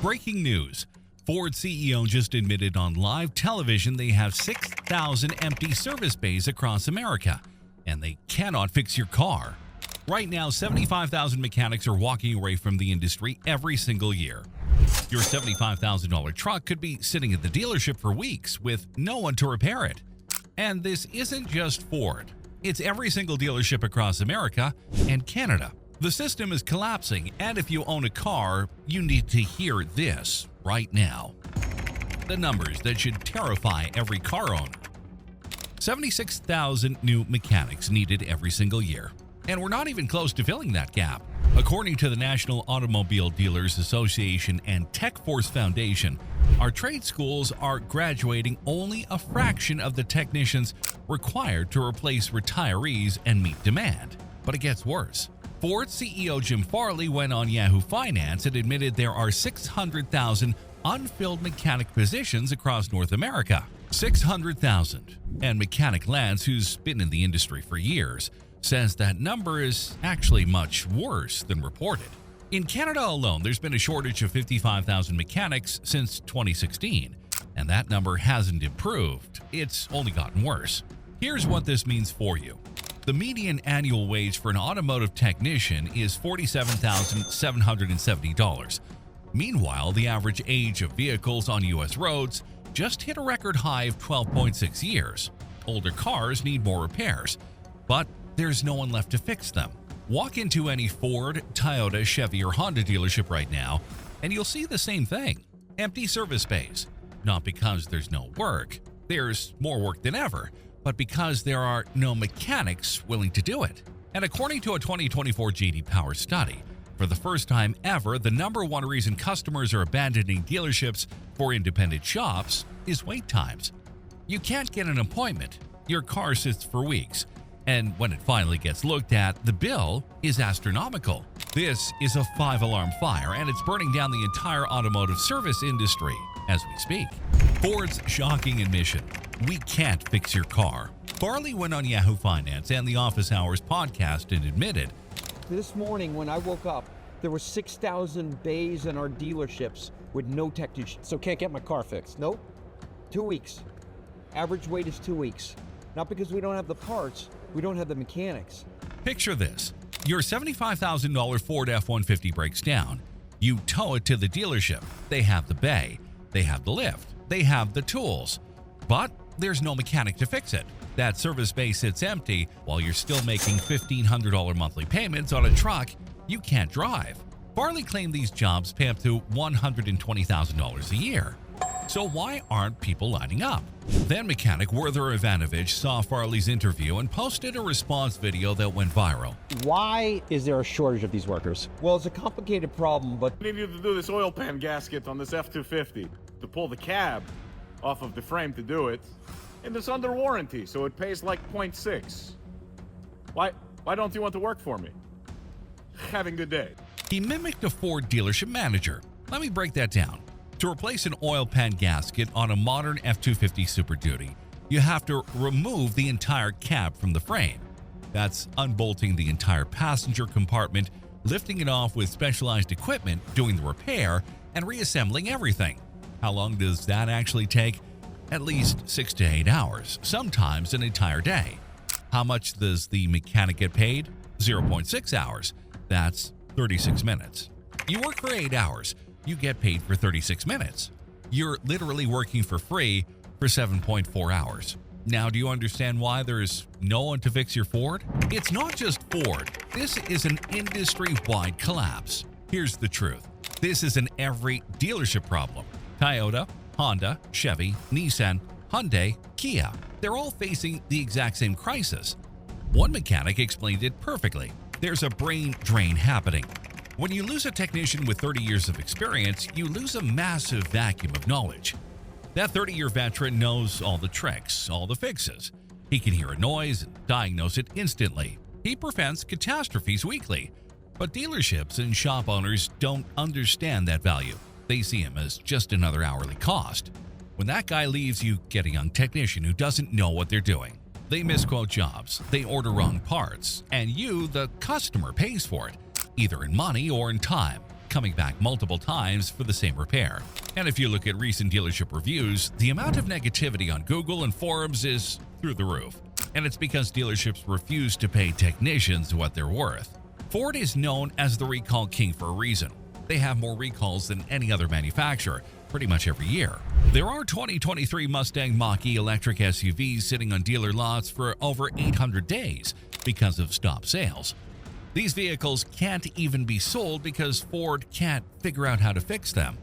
Breaking news. Ford CEO just admitted on live television they have 6,000 empty service bays across America, and they cannot fix your car. Right now, 75,000 mechanics are walking away from the industry every single year. Your $75,000 truck could be sitting at the dealership for weeks with no one to repair it. And this isn't just Ford. It's every single dealership across America and Canada. The system is collapsing, and if you own a car, you need to hear this right now. The numbers that should terrify every car owner. 76,000 new mechanics needed every single year, and we're not even close to filling that gap. According to the National Automobile Dealers Association and TechForce Foundation, our trade schools are graduating only a fraction of the technicians required to replace retirees and meet demand. But it gets worse. Ford CEO Jim Farley went on Yahoo Finance and admitted there are 600,000 unfilled mechanic positions across North America. 600,000. And Mechanic Lance, who's been in the industry for years, says that number is actually much worse than reported. In Canada alone, there's been a shortage of 55,000 mechanics since 2016, and that number hasn't improved. It's only gotten worse. Here's what this means for you. The median annual wage for an automotive technician is $47,770. Meanwhile, the average age of vehicles on U.S. roads just hit a record high of 12.6 years. Older cars need more repairs, but there's no one left to fix them. Walk into any Ford, Toyota, Chevy, or Honda dealership right now, and you'll see the same thing. Empty service bays. Not because there's no work. There's more work than ever, but because there are no mechanics willing to do it. And according to a 2024 J.D. Power study, for the first time ever, the number one reason customers are abandoning dealerships for independent shops is wait times. You can't get an appointment. Your car sits for weeks. And when it finally gets looked at, the bill is astronomical. This is a 5-alarm fire, and it's burning down the entire automotive service industry as we speak. Ford's shocking admission: we can't fix your car. Farley went on Yahoo Finance and the Office Hours podcast and admitted, "This morning when I woke up, there were 6,000 bays in our dealerships with no technicians. So can't get my car fixed? Nope. 2 weeks. Average wait is 2 weeks. Not because we don't have the parts, we don't have the mechanics." Picture this. Your $75,000 Ford F-150 breaks down. You tow it to the dealership. They have the bay. They have the lift. They have the tools. But there's no mechanic to fix it. That service bay sits empty while you're still making $1,500 monthly payments on a truck you can't drive. Farley claimed these jobs pay up to $120,000 a year. So why aren't people lining up? Then mechanic Werther Ivanovich saw Farley's interview and posted a response video that went viral. Why is there a shortage of these workers? Well, it's a complicated problem, but I need you to do this oil pan gasket on this F-250 to pull the cab off of the frame to do it. And it's under warranty, so it pays like 0.6. Why don't you want to work for me? Have a good day. He mimicked a Ford dealership manager. Let me break that down. To replace an oil pan gasket on a modern F-250 Super Duty, you have to remove the entire cab from the frame. That's unbolting the entire passenger compartment, lifting it off with specialized equipment, doing the repair, and reassembling everything. How long does that actually take? At least 6 to 8 hours, sometimes an entire day. How much does the mechanic get paid? 0.6 hours. That's 36 minutes. You work for 8 hours. You get paid for 36 minutes. You're literally working for free for 7.4 hours. Now, do you understand why there's no one to fix your Ford? It's not just Ford. This is an industry-wide collapse. Here's the truth. This is an every dealership problem. Toyota, Honda, Chevy, Nissan, Hyundai, Kia. They're all facing the exact same crisis. One mechanic explained it perfectly. There's a brain drain happening. When you lose a technician with 30 years of experience, you lose a massive vacuum of knowledge. That 30-year veteran knows all the tricks, all the fixes. He can hear a noise and diagnose it instantly. He prevents catastrophes weekly. But dealerships and shop owners don't understand that value. They see him as just another hourly cost. When that guy leaves, you get a young technician who doesn't know what they're doing. They misquote jobs, they order wrong parts, and you, the customer, pays for it, either in money or in time. coming back multiple times for the same repair. And if you look at recent dealership reviews, the amount of negativity on Google and forums is through the roof. And it's because dealerships refuse to pay technicians what they're worth. Ford is known as the recall king for a reason. They have more recalls than any other manufacturer, pretty much every year. There are 2023 Mustang Mach-E electric SUVs sitting on dealer lots for over 800 days because of stop sales. These vehicles can't even be sold because Ford can't figure out how to fix them.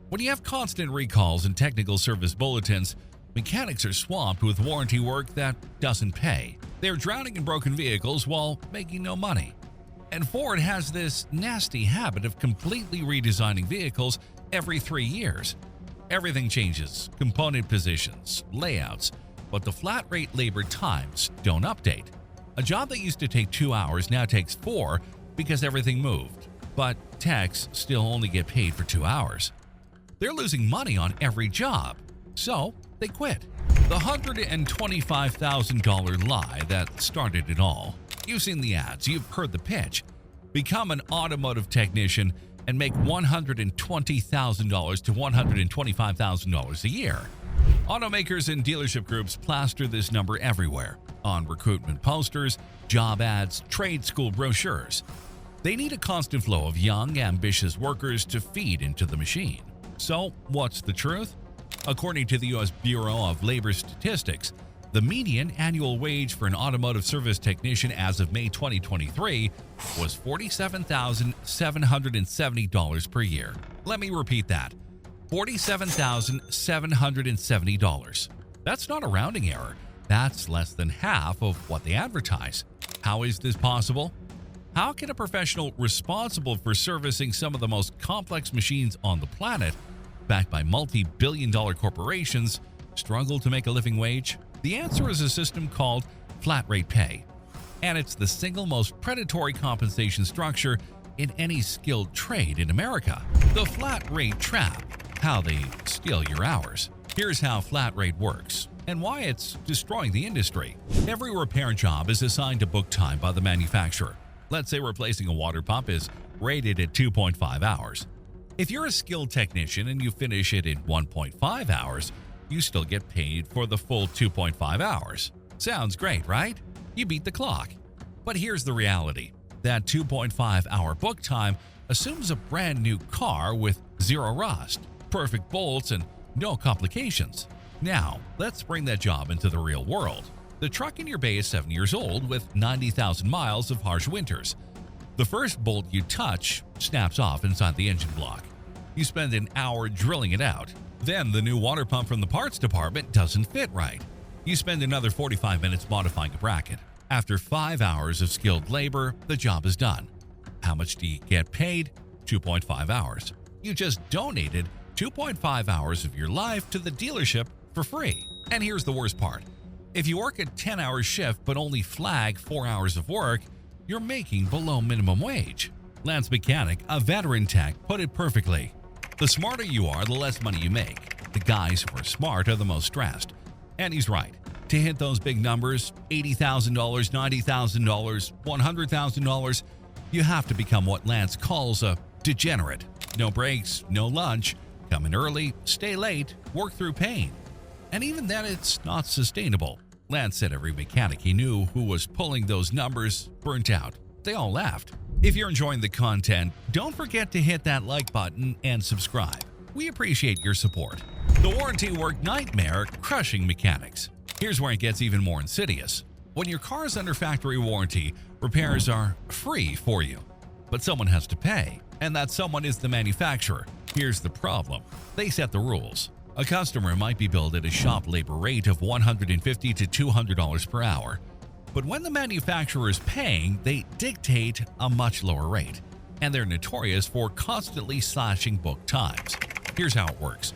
When you have constant recalls and technical service bulletins, mechanics are swamped with warranty work that doesn't pay. They're drowning in broken vehicles while making no money. And Ford has this nasty habit of completely redesigning vehicles every 3 years. Everything changes, component positions, layouts, but the flat rate labor times don't update. A job that used to take 2 hours now takes 4 because everything moved, but techs still only get paid for 2 hours. They're losing money on every job, so they quit. The $125,000 lie that started it all. You've seen the ads, you've heard the pitch. Become an automotive technician and make $120,000 to $125,000 a year. Automakers and dealership groups plaster this number everywhere, on recruitment posters, job ads, trade school brochures. They need a constant flow of young, ambitious workers to feed into the machine. So, what's the truth? According to the U.S. Bureau of Labor Statistics, the median annual wage for an automotive service technician as of May 2023 was $47,770 per year. Let me repeat that. $47,770. That's not a rounding error. That's less than half of what they advertise. How is this possible? How can a professional responsible for servicing some of the most complex machines on the planet, backed by multi-billion-dollar corporations, struggle to make a living wage? The answer is a system called flat rate pay, and it's the single most predatory compensation structure in any skilled trade in America. The flat rate trap, how they steal your hours. Here's how flat rate works and why it's destroying the industry. Every repair job is assigned a book time by the manufacturer. Let's say replacing a water pump is rated at 2.5 hours. If you're a skilled technician and you finish it in 1.5 hours, you still get paid for the full 2.5 hours. Sounds great, right? You beat the clock. But here's the reality. That 2.5 hour book time assumes a brand new car with zero rust, perfect bolts, and no complications. Now, let's bring that job into the real world. The truck in your bay is 7 years old with 90,000 miles of harsh winters. The first bolt you touch snaps off inside the engine block. You spend an hour drilling it out. Then the new water pump from the parts department doesn't fit right. You spend another 45 minutes modifying a bracket. After 5 hours of skilled labor, the job is done. How much do you get paid? 2.5 hours. You just donated 2.5 hours of your life to the dealership for free. And here's the worst part. If you work a 10-hour shift but only flag 4 hours of work, you're making below minimum wage. Lance Mechanic, a veteran tech, put it perfectly. The smarter you are, the less money you make. The guys who are smart are the most stressed. And he's right. To hit those big numbers, $80,000, $90,000, $100,000, you have to become what Lance calls a degenerate. No breaks, no lunch, come in early, stay late, work through pain. And even then, it's not sustainable. Lance said every mechanic he knew who was pulling those numbers burnt out. They all left. If you're enjoying the content, don't forget to hit that like button and subscribe. We appreciate your support. The warranty work nightmare crushing mechanics. Here's where it gets even more insidious. When your car is under factory warranty, repairs are free for you. But someone has to pay, and that someone is the manufacturer. Here's the problem. They set the rules. A customer might be billed at a shop labor rate of $150 to $200 per hour. But when the manufacturer is paying, they dictate a much lower rate. And they're notorious for constantly slashing book times. Here's how it works.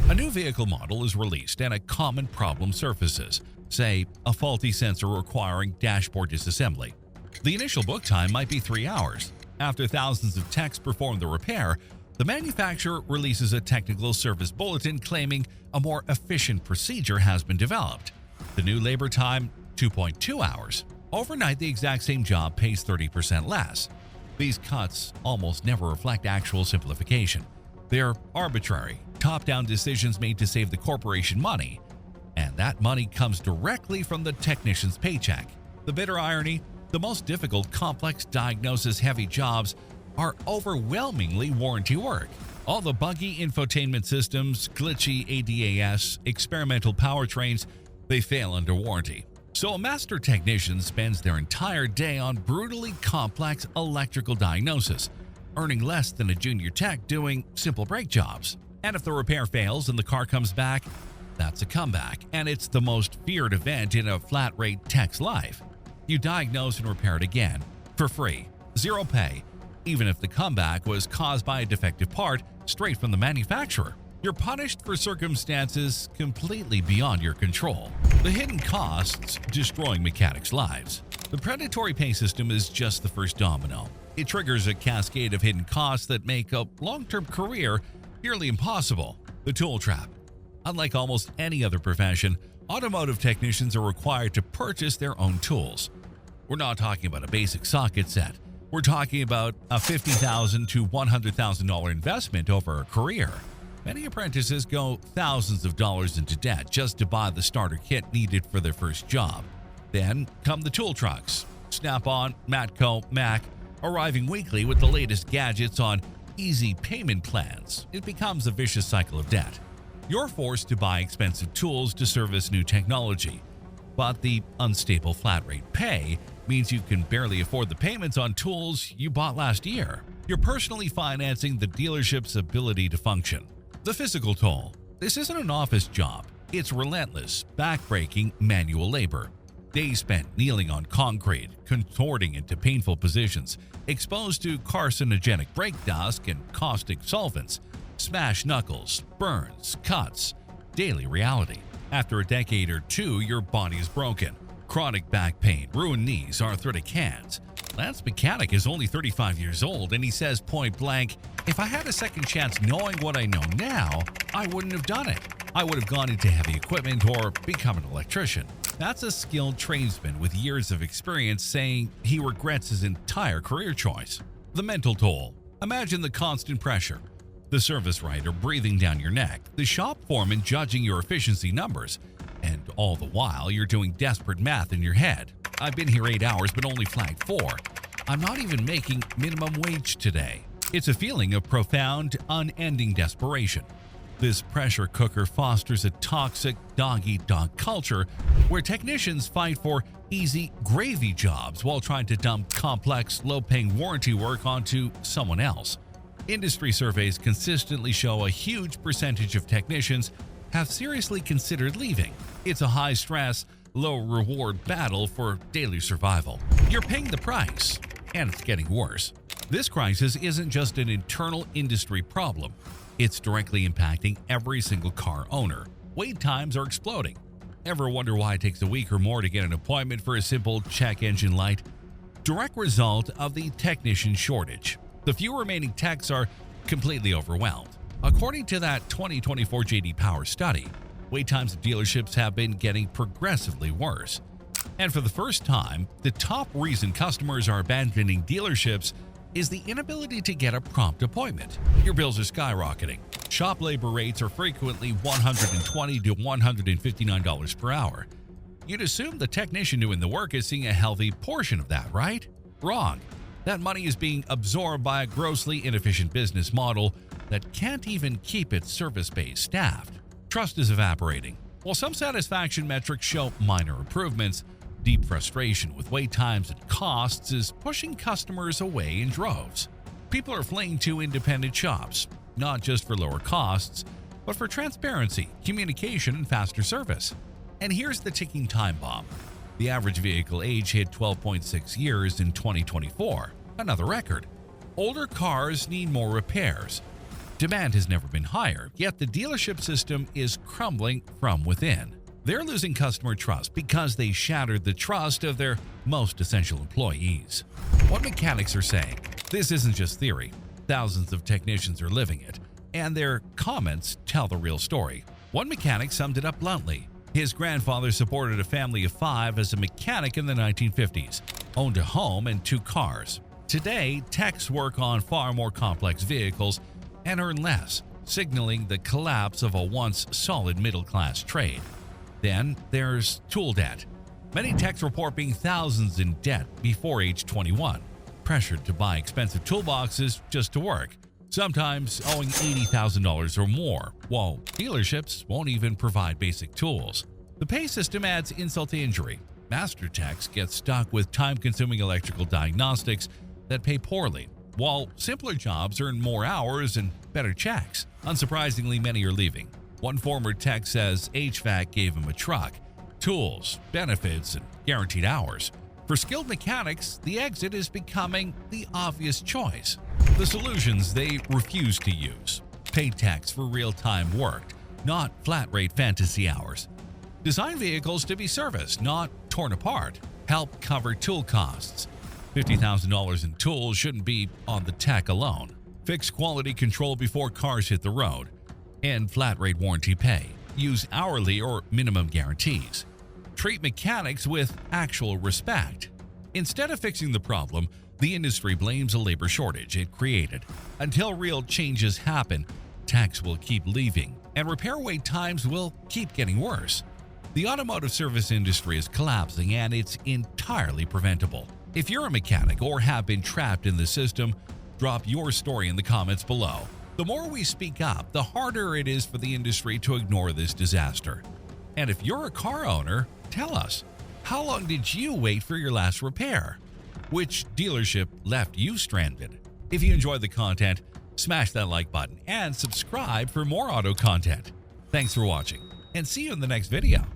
A new vehicle model is released and a common problem surfaces, say a faulty sensor requiring dashboard disassembly. The initial book time might be 3 hours. After thousands of techs perform the repair, the manufacturer releases a technical service bulletin claiming a more efficient procedure has been developed. The new labor time, 2.2 hours. Overnight, the exact same job pays 30% less. These cuts almost never reflect actual simplification. They're arbitrary, top-down decisions made to save the corporation money, and that money comes directly from the technician's paycheck. The bitter irony: the most difficult, complex diagnosis-heavy jobs are overwhelmingly warranty work. All the buggy infotainment systems, glitchy ADAS, experimental powertrains, they fail under warranty. So a master technician spends their entire day on brutally complex electrical diagnosis, earning less than a junior tech doing simple brake jobs. And if the repair fails and the car comes back, that's a comeback, and it's the most feared event in a flat-rate tech's life. You diagnose and repair it again, for free, zero pay, even if the comeback was caused by a defective part straight from the manufacturer. You're punished for circumstances completely beyond your control. The hidden costs destroying mechanics' lives. The predatory pay system is just the first domino. It triggers a cascade of hidden costs that make a long-term career nearly impossible. The tool trap. Unlike almost any other profession, automotive technicians are required to purchase their own tools. We're not talking about a basic socket set. We're talking about a $50,000 to $100,000 investment over a career. Many apprentices go thousands of dollars into debt just to buy the starter kit needed for their first job. Then come the tool trucks, Snap-on, Matco, Mac, arriving weekly with the latest gadgets on easy payment plans. It becomes a vicious cycle of debt. You're forced to buy expensive tools to service new technology, but the unstable flat-rate pay means you can barely afford the payments on tools you bought last year. You're personally financing the dealership's ability to function. The physical toll. This isn't an office job. It's relentless, back-breaking manual labor. Days spent kneeling on concrete, contorting into painful positions, exposed to carcinogenic brake dust and caustic solvents, smashed knuckles, burns, cuts, daily reality. After a decade or two, your body is broken. Chronic back pain, ruined knees, arthritic hands. Lance's mechanic is only 35 years old, and he says point blank, "If I had a second chance knowing what I know now, I wouldn't have done it. I would have gone into heavy equipment or become an electrician." That's a skilled tradesman with years of experience saying he regrets his entire career choice. The mental toll. Imagine the constant pressure. The service writer breathing down your neck, the shop foreman judging your efficiency numbers, and all the while you're doing desperate math in your head. I've been here 8 hours but only flagged 4. I'm not even making minimum wage today. It's a feeling of profound, unending desperation. This pressure cooker fosters a toxic dog-eat-dog culture where technicians fight for easy gravy jobs while trying to dump complex, low-paying warranty work onto someone else. Industry surveys consistently show a huge percentage of technicians have seriously considered leaving. It's a high-stress, low-reward battle for daily survival. You're paying the price, and it's getting worse. This crisis isn't just an internal industry problem. It's directly impacting every single car owner. Wait times are exploding. Ever wonder why it takes a week or more to get an appointment for a simple check engine light? Direct result of the technician shortage. The few remaining techs are completely overwhelmed. According to that 2024 J.D. Power study, wait times at dealerships have been getting progressively worse. And for the first time, the top reason customers are abandoning dealerships is the inability to get a prompt appointment. Your bills are skyrocketing. Shop labor rates are frequently $120 to $159 per hour. You'd assume the technician doing the work is seeing a healthy portion of that, right? Wrong. That money is being absorbed by a grossly inefficient business model that can't even keep its service base staffed. Trust is evaporating. While some satisfaction metrics show minor improvements, deep frustration with wait times and costs is pushing customers away in droves. People are fleeing to independent shops, not just for lower costs, but for transparency, communication, and faster service. And here's the ticking time bomb. The average vehicle age hit 12.6 years in 2024, another record. Older cars need more repairs. Demand has never been higher, yet the dealership system is crumbling from within. They're losing customer trust because they shattered the trust of their most essential employees. What mechanics are saying? This isn't just theory. Thousands of technicians are living it, and their comments tell the real story. One mechanic summed it up bluntly. His grandfather supported a family of 5 as a mechanic in the 1950s, owned a home and 2 cars. Today, techs work on far more complex vehicles and earn less, signaling the collapse of a once solid middle-class trade. Then there's tool debt. Many techs report being thousands in debt before age 21, pressured to buy expensive toolboxes just to work, sometimes owing $80,000 or more, while dealerships won't even provide basic tools. The pay system adds insult to injury. Master techs get stuck with time-consuming electrical diagnostics that pay poorly, while simpler jobs earn more hours and better checks. Unsurprisingly, many are leaving. One former tech says HVAC gave him a truck, tools, benefits, and guaranteed hours. For skilled mechanics, the exit is becoming the obvious choice. The solutions they refuse to use: paid techs for real-time work, not flat-rate fantasy hours. Design vehicles to be serviced, not torn apart. Help cover tool costs. $50,000 in tools shouldn't be on the tech alone. Fix quality control before cars hit the road. And flat-rate warranty pay. Use hourly or minimum guarantees. Treat mechanics with actual respect. Instead of fixing the problem, the industry blames a labor shortage it created. Until real changes happen, techs will keep leaving, and repair wait times will keep getting worse. The automotive service industry is collapsing, and it's entirely preventable. If you're a mechanic or have been trapped in the system, drop your story in the comments below. The more we speak up, the harder it is for the industry to ignore this disaster. And if you're a car owner, tell us, how long did you wait for your last repair? Which dealership left you stranded? If you enjoyed the content, smash that like button and subscribe for more auto content. Thanks for watching, and see you in the next video.